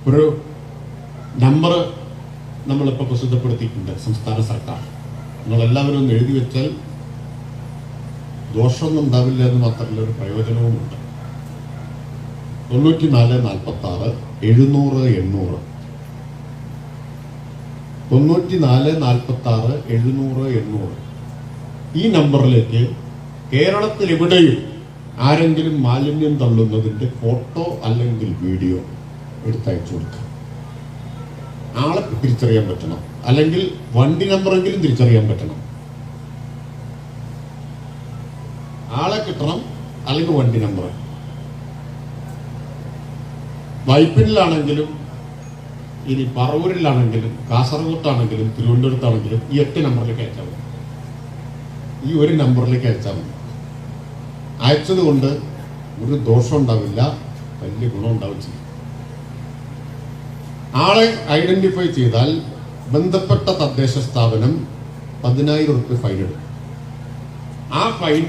ഒരു നമ്പർ നമ്മളിപ്പോൾ പ്രസിദ്ധപ്പെടുത്തിയിട്ടുണ്ട് സംസ്ഥാന സർക്കാർ. നിങ്ങളെല്ലാവരും ഒന്ന് എഴുതി വെച്ചാൽ ദോഷമൊന്നും ഉണ്ടാവില്ല എന്ന് മാത്രമല്ല, ഒരു പ്രയോജനവുമുണ്ട്. 9446 700 800 9446 700 800 ഈ നമ്പറിലേക്ക് കേരളത്തിൽ എവിടെയും ആരെങ്കിലും മാലിന്യം തള്ളുന്നതിന്റെ ഫോട്ടോ അല്ലെങ്കിൽ വീഡിയോ എടുത്തയച്ചു കൊടുക്കുക. ആളെ തിരിച്ചറിയാൻ പറ്റണം, അല്ലെങ്കിൽ വണ്ടി നമ്പറെങ്കിലും തിരിച്ചറിയാൻ പറ്റണം. ആളെ കിട്ടണം, അല്ലെങ്കിൽ വണ്ടി നമ്പർ. വൈപ്പിനിലാണെങ്കിലും ഇനി പറവൂരിലാണെങ്കിലും കാസർഗോട്ടാണെങ്കിലും തിരുവനന്തപുരത്താണെങ്കിലും ഈ 8 നമ്പറിലേക്ക് അയച്ചാൽ മതി. ഈ ഒരു നമ്പറിലേക്ക് അയച്ചാൽ മതി. അയച്ചത് കൊണ്ട് ഒരു ദോഷം ഉണ്ടാവില്ല, വലിയ ഗുണം ഉണ്ടാവും ചെയ്യും. ആളെ ഐഡന്റിഫൈ ചെയ്താൽ ബന്ധപ്പെട്ട തദ്ദേശ സ്ഥാപനം 10,000 രൂപ ഫൈൻ എടുക്കും. ആ ഫൈൻ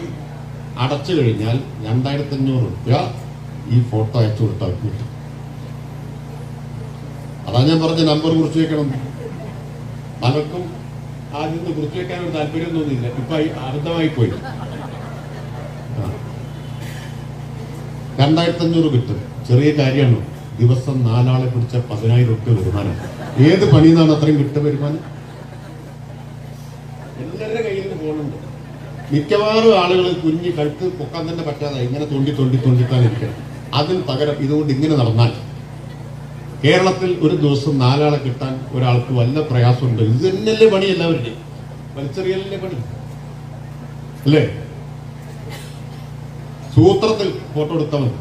അടച്ചു കഴിഞ്ഞാൽ 2,500 രൂപ ഈ ഫോട്ടോ അയച്ചു കൊടുത്താൽ കിട്ടും. അതാ ഞാൻ പറഞ്ഞ നമ്പർ കുറിച്ച് വെക്കണം. പലർക്കും ആദ്യം കുറിച്ച് വെക്കാൻ ഒരു താല്പര്യം തോന്നിയില്ല, ഇപ്പൊ അർത്ഥമായി പോയി. 2,500 കിട്ടും. ചെറിയ കാര്യമാണ്. ദിവസം 4 ആളെ പിടിച്ച 10,000 രൂപ വരുമാനം. ഏത് പണിയിൽ നിന്നാണ് അത്രയും കിട്ടുക വരുമാനം? എല്ലാവരുടെ കയ്യിൽ നിന്ന് പോകുന്നുണ്ട്. മിക്കവാറും ആളുകൾ കുഞ്ഞി കഴുത്ത് പൊക്കാൻ തന്നെ പറ്റാതെ ഇങ്ങനെ തോണ്ടിത്താനിരിക്കണം. അതിന് പകരം ഇതുകൊണ്ട് ഇങ്ങനെ നടന്നാൽ കേരളത്തിൽ ഒരു ദിവസം 4 ആളെ കിട്ടാൻ ഒരാൾക്ക് വല്ല പ്രയാസമുണ്ട്. ഇത് തന്നെയല്ലേ പണി എല്ലാവരുടെയും? വലിച്ചെറിയലല്ലേ പണി അല്ലേ? സൂത്രത്തിൽ ഫോട്ടോ എടുത്താൽ മതി.